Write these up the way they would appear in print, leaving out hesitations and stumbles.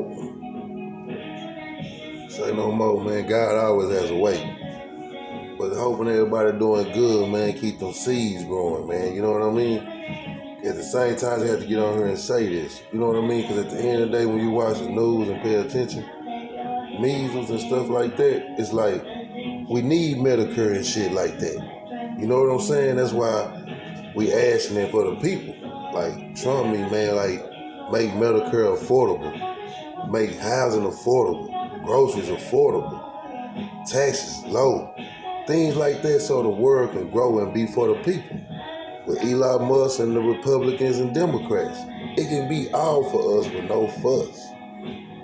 more. Say no more, man. God always has a way. But hoping everybody doing good, man, keep them seeds growing, man. You know what I mean? At the same time, they have to get on here and say this. You know what I mean? Because at the end of the day, when you watch the news and pay attention, measles and stuff like that, it's like we need Medicare and shit like that. You know what I'm saying? That's why we asking it for the people. Like, Trump me, man, like, make Medicare affordable. Make housing affordable. Groceries affordable. Taxes low. Things like that so the world can grow and be for the people. With Elon Musk and the Republicans and Democrats, it can be all for us with no fuss.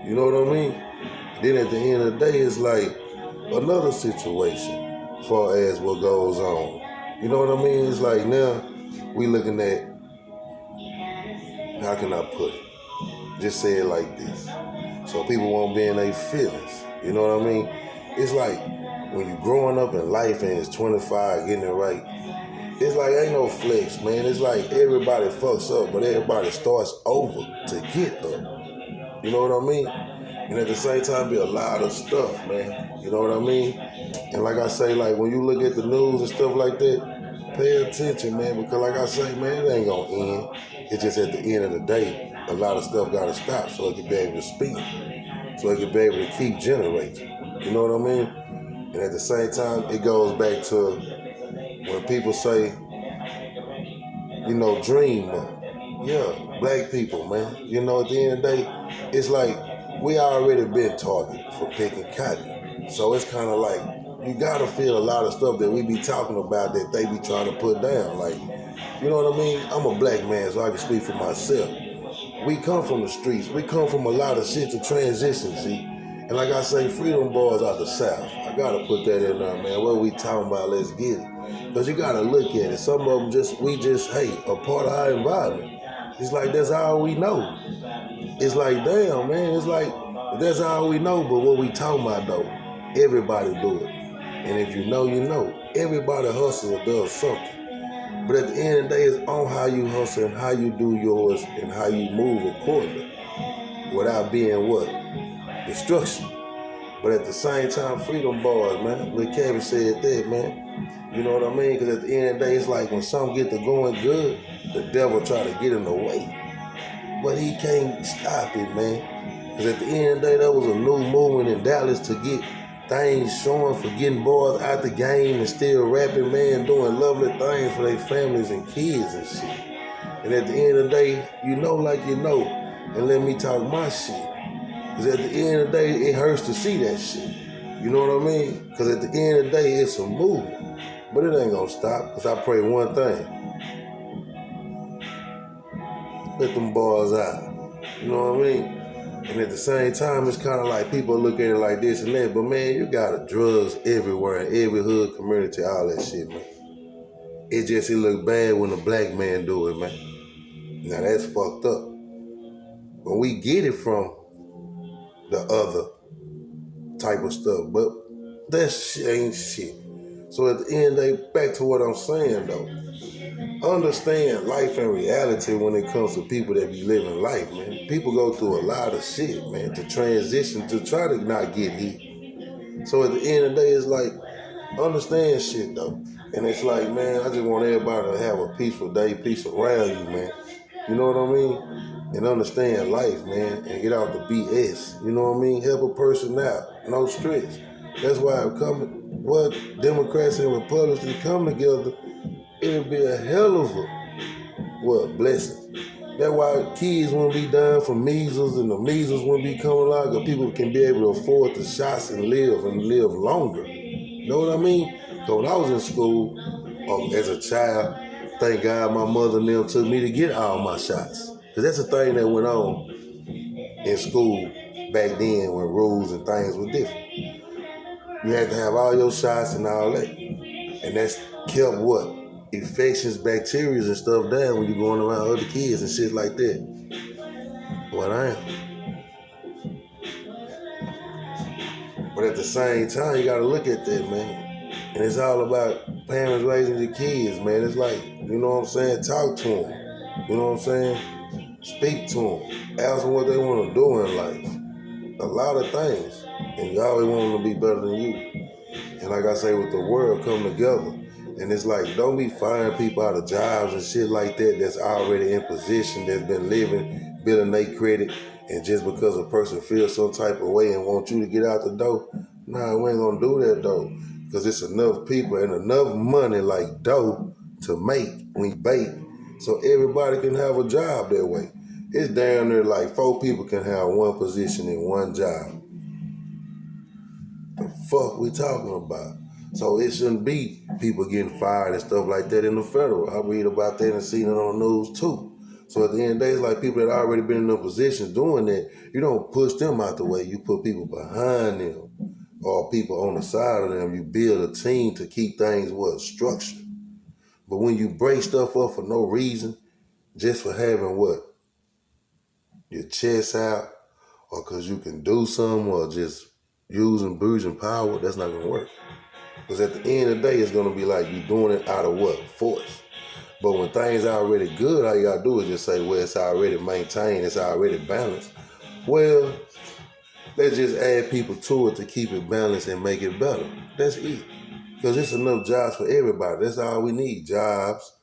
You know what I mean? Then at the end of the day, it's like another situation as far as what goes on. You know what I mean? It's like now we looking at, how can I put it? Just say it like this. So people won't be in their feelings. You know what I mean? It's like when you're growing up in life and it's 25, getting it right, it's like ain't no flex, man. It's like everybody fucks up, but everybody starts over to get up. You know what I mean? And at the same time, be a lot of stuff, man. You know what I mean? And like I say, like when you look at the news and stuff like that, pay attention, man, because like I say, man, it ain't gonna end. It's just at the end of the day, a lot of stuff gotta stop so it can be able to speak, so it can be able to keep generating. You know what I mean? And at the same time, it goes back to when people say, you know, dream up. Yeah, black people, man. You know, at the end of the day, it's like we already been targeted for picking cotton. So it's kind of like you gotta feel a lot of stuff that we be talking about that they be trying to put down. Like, you know what I mean? I'm a black man, so I can speak for myself. We come from the streets. We come from a lot of shit to transition, see? And like I say, freedom bars out the South. I gotta put that in there, man. What we talking about, let's get it. Because you gotta look at it. Some of them we just hate a part of our environment. It's like that's all we know. It's like, damn, man. It's like that's all we know, but what we talking about though, everybody do it. And if you know, you know. Everybody hustles or does something. But at the end of the day, it's on how you hustle and how you do yours and how you move accordingly. Without being what? Destruction. But at the same time, freedom bars, man. Lil Kevin said that, man. You know what I mean? Because at the end of the day, it's like when something get to going good, the devil try to get in the way. But he can't stop it, man. Because at the end of the day, there was a new movement in Dallas to get things showing for getting boys out the game and still rapping, man, doing lovely things for their families and kids and shit. And at the end of the day, you know like you know. And let me talk my shit. Because at the end of the day, it hurts to see that shit. You know what I mean? Because at the end of the day, it's a movement. But it ain't gonna stop, because I pray one thing. Let them bars out. You know what I mean? And at the same time, it's kind of like people look at it like this and that. But man, you got drugs everywhere, in every hood community, all that shit, man. It look bad when a black man do it, man. Now that's fucked up. When we get it from the other type of stuff, but that shit ain't shit. So at the end of the day, back to what I'm saying though, understand life and reality when it comes to people that be living life, man. People go through a lot of shit, man, to transition, to try to not get hit. So at the end of the day, it's like, understand shit though. And it's like, man, I just want everybody to have a peaceful day, peace around you, man. You know what I mean? And understand life, man, and get out the BS. You know what I mean? Help a person out, no stress. That's why what Democrats and Republicans come together, it'll be a hell of a blessing. That's why kids won't be dying from measles and the measles won't be coming out, because people can be able to afford the shots and live longer. You know what I mean? So when I was in school, as a child, thank God my mother and them took me to get all my shots. Because that's the thing that went on in school back then when rules and things were different. You had to have all your shots and all that. And that's kept what? Infections, bacteria and stuff down when you're going around other kids and shit like that. What I am. But at the same time, you gotta look at that, man. And it's all about parents raising the kids, man. It's like, you know what I'm saying? Talk to them. You know what I'm saying? Speak to them. Ask them what they want to do in life. a lot of things, and you always want them to be better than you. And like I say, with the world come together, and it's like, don't be firing people out of jobs and shit like that that's already in position, that's been living, building their credit, and just because a person feels some type of way and want you to get out the door, nah, we ain't gonna do that though. Because it's enough people and enough money like dough to make when you bake, so everybody can have a job that way. It's down there like 4 people can have one position in one job. The fuck we talking about? So it shouldn't be people getting fired and stuff like that in the federal. I read about that and seen it on the news too. So at the end of the day, it's like people that already been in a position doing that, you don't push them out the way, you put people behind them or people on the side of them. You build a team to keep things structured. But when you break stuff up for no reason, just for having your chest out, or because you can do something, or just using bruising power, that's not gonna work. Because at the end of the day, it's gonna be like you doing it out of force. But when things are already good, all you gotta do is just say, well, it's already maintained, it's already balanced. Well, let's just add people to it to keep it balanced and make it better. That's it. Because it's enough jobs for everybody. That's all we need. Jobs,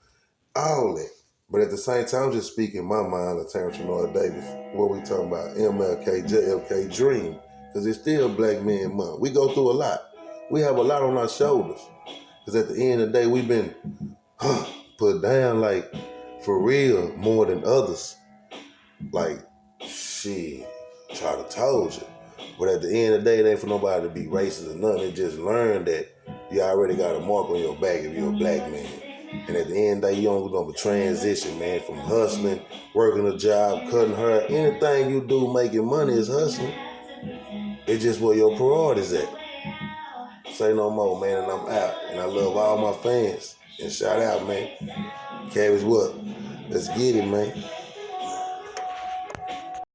all that. But at the same time, I'm just speaking my mind of Terrence Renard Davis. What we talking about? MLK, JFK, Dream. Because it's still Black Men Month. We go through a lot. We have a lot on our shoulders. Because at the end of the day, we've been put down, like, for real, more than others. Like, shit, try to told you. But at the end of the day, it ain't for nobody to be racist or nothing. It just learn that you already got a mark on your back if you're a black man. And at the end of the day, you don't know the transition, man, from hustling, working a job, cutting hair. Anything you do making money is hustling. It's just where your priorities at. Say no more, man, and I'm out. And I love all my fans. And shout out, man. Cabbage what? Let's get it, man.